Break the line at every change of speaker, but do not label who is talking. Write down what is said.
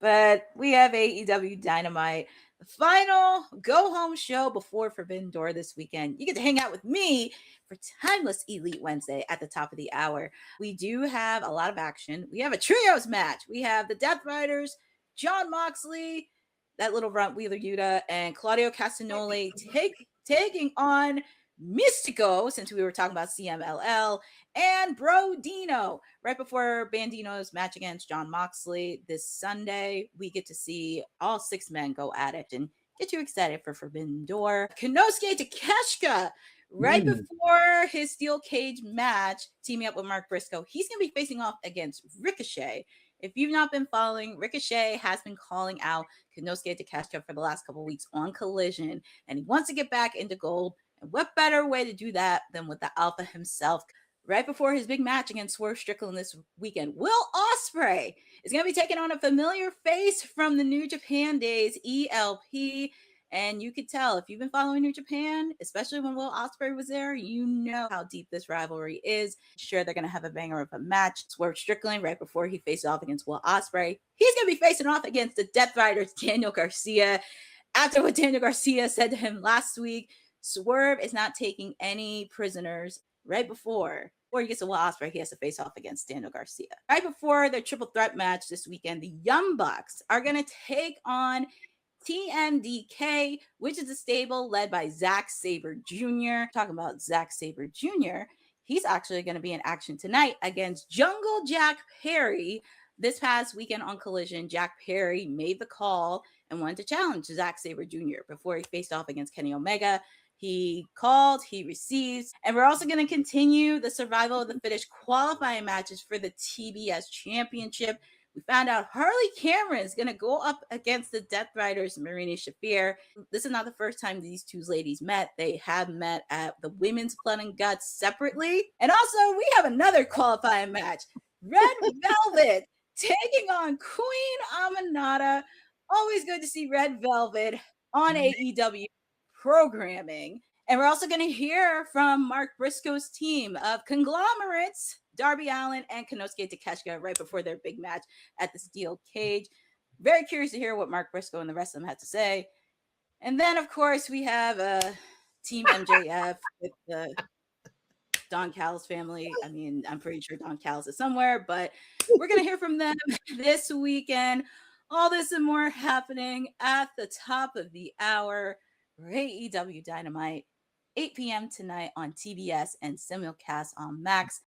But we have AEW Dynamite, the final go home show before Forbidden Door this weekend. You get to hang out with me for Timeless Elite Wednesday at the top of the hour. We do have a lot of action. We have a trios match. We have the Death Riders, Jon Moxley, that little runt Wheeler Yuta, and Claudio Castagnoli taking on Mystico, since we were talking about CMLL, and Bro Dino. Right before Bandino's match against Jon Moxley this Sunday, we get to see all six men go at it and get you excited for Forbidden Door. Konosuke Takeshita, right before his steel cage match, teaming up with Mark Briscoe, he's going to be facing off against Ricochet. If you've not been following, Ricochet has been calling out Konosuke Takeshita for the last couple of weeks on Collision, and he wants to get back into gold. And what better way to do that than with the Alpha himself? Right before his big match against Swerve Strickland this weekend, Will Ospreay is going to be taking on a familiar face from the New Japan days, ELP. And you could tell if you've been following New Japan, especially when Will Ospreay was there, you know how deep this rivalry is. Sure, they're going to have a banger of a match. Swerve Strickland, right before he faces off against Will Ospreay, he's going to be facing off against the Death Riders, Daniel Garcia. After what Daniel Garcia said to him last week, Swerve is not taking any prisoners. Right before he gets to Will Ospreay, he has to face off against Daniel Garcia. Right before their triple threat match this weekend, the Young Bucks are going to take on TMDK, which is a stable led by Zack Sabre Jr. Talking about Zack Sabre Jr., he's actually going to be in action tonight against Jungle Jack Perry. This past weekend on Collision, Jack Perry made the call and wanted to challenge Zack Sabre Jr. before he faced off against Kenny Omega. He called, he receives, and we're also going to continue the survival of the fittest qualifying matches for the TBS Championship. We found out Harley Cameron is going to go up against the Death Riders, Marina Shafir. This is not the first time these two ladies met. They have met at the Women's Blood and Guts separately. And also, we have another qualifying match. Red Velvet taking on Queen Aminata. Always good to see Red Velvet on AEW programming. And we're also going to hear from Mark Briscoe's team of conglomerates, Darby Allin and Konosuke Takeshita, right before their big match at the steel cage. Very curious to hear what Mark Briscoe and the rest of them had to say. And then, of course, we have Team MJF with the Don Callis family. I mean, I'm pretty sure Don Callis is somewhere, but we're going to hear from them this weekend. All this and more happening at the top of the hour. AEW Dynamite, 8 p.m. tonight on TBS and simulcast on Max.